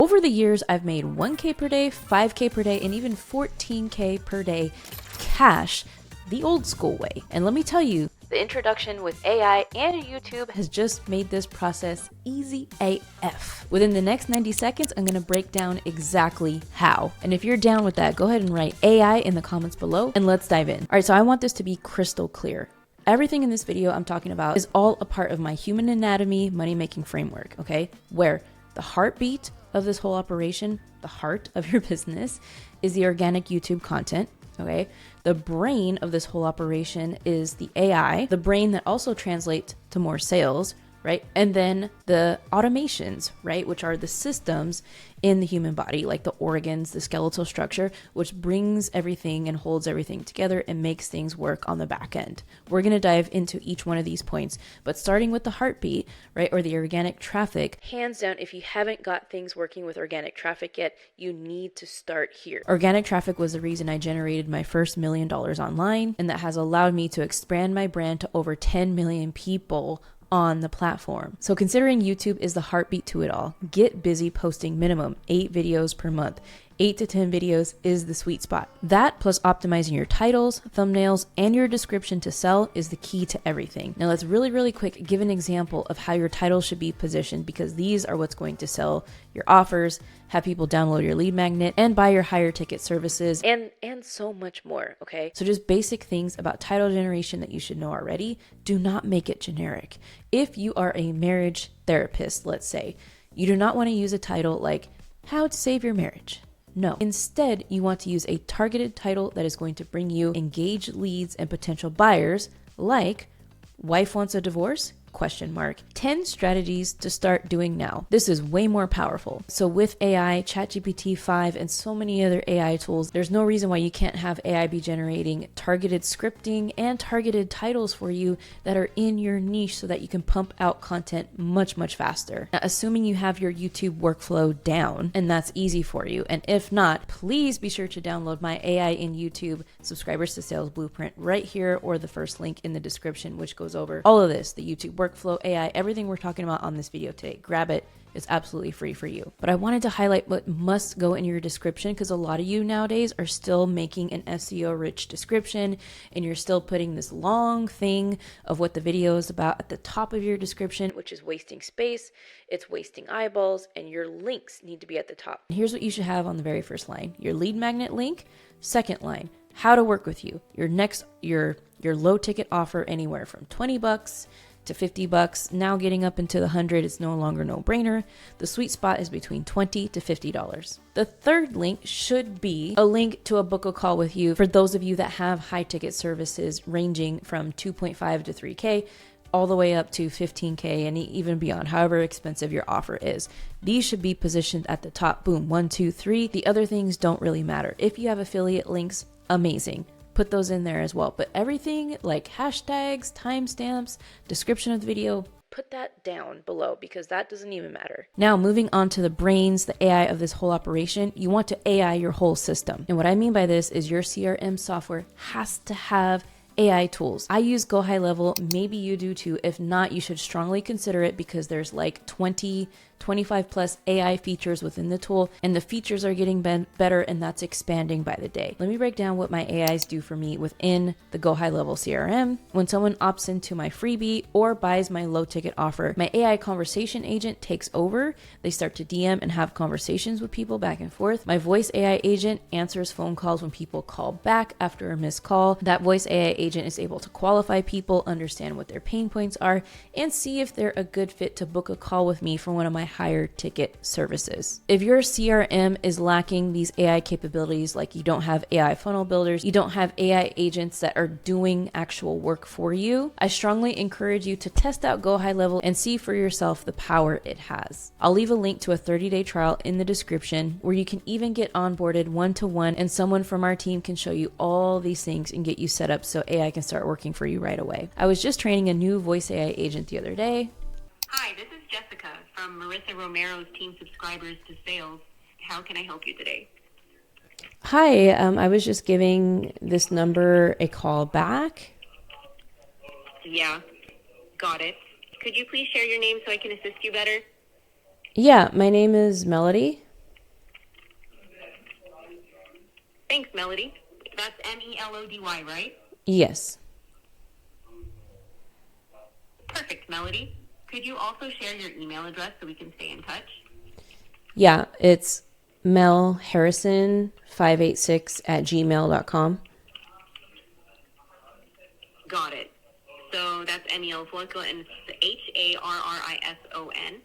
Over the years, I've made 1K per day, 5K per day, and even 14K per day cash the old school way. And let me tell you, the introduction with AI and YouTube has just made this process easy AF. Within the next 90 seconds, I'm gonna break down exactly how. And if you're down with that, go ahead and write AI in the comments below and let's dive in. All right, so I want this to be crystal clear. Everything in this video I'm talking about is all a part of my human anatomy money-making framework, okay? Where the heartbeat of this whole operation, the heart of your business, is the organic YouTube content. Okay, the brain of this whole operation is the AI, the brain that also translates to more sales, right? And then the automations, right? Which are the systems in the human body, like the organs, the skeletal structure, which brings everything and holds everything together and makes things work on the back end. We're going to dive into each one of these points, but starting with the heartbeat, right? Or the organic traffic, hands down, if you haven't got things working with organic traffic yet, you need to start here. Organic traffic was the reason I generated my first $1 million online, and that has allowed me to expand my brand to over 10 million people on the platform. So considering YouTube is the heartbeat to it all, get busy posting minimum 8 videos per month. 8 to 10 videos is the sweet spot. That plus optimizing your titles, thumbnails, and your description to sell is the key to everything. Now let's really quick give an example of how your title should be positioned, because these are what's going to sell your offers, have people download your lead magnet, and buy your higher ticket services, and so much more, okay? So just basic things about title generation that you should know already. Do not make it generic. If you are a marriage therapist, let's say, you do not want to use a title like How to Save Your Marriage. No. Instead, you want to use a targeted title that is going to bring you engaged leads and potential buyers, like Wife Wants a Divorce? 10 strategies to start doing now. This is way more powerful. So with AI, ChatGPT 5, and so many other AI tools, there's no reason why you can't have AI be generating targeted scripting and targeted titles for you that are in your niche so that you can pump out content much faster. Now, assuming you have your YouTube workflow down and that's easy for you. And if not, please be sure to download my AI in YouTube Subscribers to Sales Blueprint right here, or the first link in the description, which goes over all of this, the YouTube workflow, AI, everything we're talking about on this video today. Grab it. It's absolutely free for you. But I wanted to highlight what must go in your description, because a lot of you nowadays are still making an SEO rich description and you're still putting this long thing of what the video is about at the top of your description, which is wasting space, it's wasting eyeballs, and your links need to be at the top. And here's what you should have on the very first line: your lead magnet link. Second line, how to work with you. Your low ticket offer, anywhere from $20 to $50. Now getting up into the 100 is no longer no brainer. The sweet spot is between $20 to $50. The third link should be a link to a book a call with you for those of you that have high ticket services ranging from 2.5 to 3K all the way up to 15K and even beyond, however expensive your offer is. These should be positioned at the top. Boom, 1, 2, 3. The other things don't really matter. If you have affiliate links, amazing. Put those in there as well. But everything like hashtags, timestamps, description of the video, put that down below, because that doesn't even matter. Now, moving on to the brains, the AI of this whole operation, you want to AI your whole system. And what I mean by this is your CRM software has to have AI tools. I use Go High Level. Maybe you do too. If not, you should strongly consider it, because there's like 25 plus AI features within the tool, and the features are getting better, and that's expanding by the day. Let me break down what my AIs do for me within the Go High Level CRM. When someone opts into my freebie or buys my low ticket offer, my AI conversation agent takes over. They start to DM and have conversations with people back and forth. My voice AI agent answers phone calls when people call back after a missed call. That voice AI agent is able to qualify people, understand what their pain points are, and see if they're a good fit to book a call with me for one of my higher ticket services. If your CRM is lacking these AI capabilities, like you don't have AI funnel builders, you don't have AI agents that are doing actual work for you, I strongly encourage you to test out Go High Level and see for yourself the power it has. I'll leave a link to a 30-day trial in the description, where you can even get onboarded one-to-one, and someone from our team can show you all these things and get you set up so AI can start working for you right away. I was just training a new voice AI agent the other day. Hi, this is Jessica from Marissa Romero's team Subscribers to Sales. How can I help you today? Hi, I was just giving this number a call back. Yeah, got it. Could you please share your name so I can assist you better? Yeah, my name is Melody. Thanks, Melody. That's Melody, right? Yes. Perfect, Melody. Could you also share your email address so we can stay in touch? Yeah, it's melharrison586@gmail.com. Got it. So that's Emil Follicle and HARRISON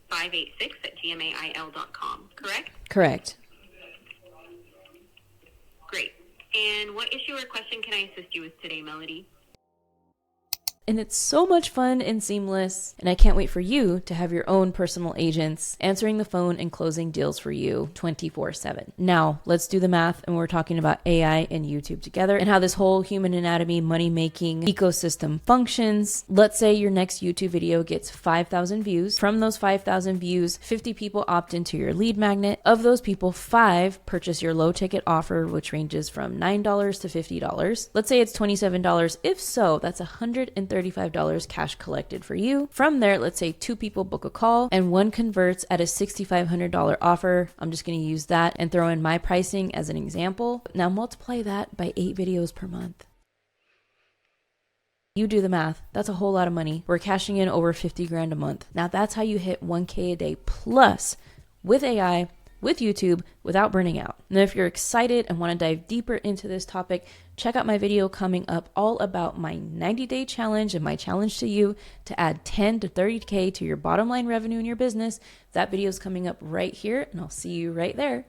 586@gmail.com, correct? Correct. Great. And what issue or question can I assist you with today, Melody? And it's so much fun and seamless. And I can't wait for you to have your own personal agents answering the phone and closing deals for you 24/7. Now, let's do the math. And we're talking about AI and YouTube together and how this whole human anatomy money making ecosystem functions. Let's say your next YouTube video gets 5,000 views. From those 5,000 views, 50 people opt into your lead magnet. Of those people, 5 purchase your low ticket offer, which ranges from $9 to $50. Let's say it's $27. If so, that's $135 cash collected for you. From there, let's say 2 people book a call and 1 converts at a $6,500 offer. I'm just going to use that and throw in my pricing as an example. Now multiply that by 8 videos per month. You do the math. That's a whole lot of money. We're cashing in over 50 grand a month. Now that's how you hit 1K a day plus with AI, with YouTube, without burning out. Now, if you're excited and want to dive deeper into this topic, check out my video coming up all about my 90-day challenge and my challenge to you to add 10 to 30K to your bottom line revenue in your business. That video is coming up right here, and I'll see you right there.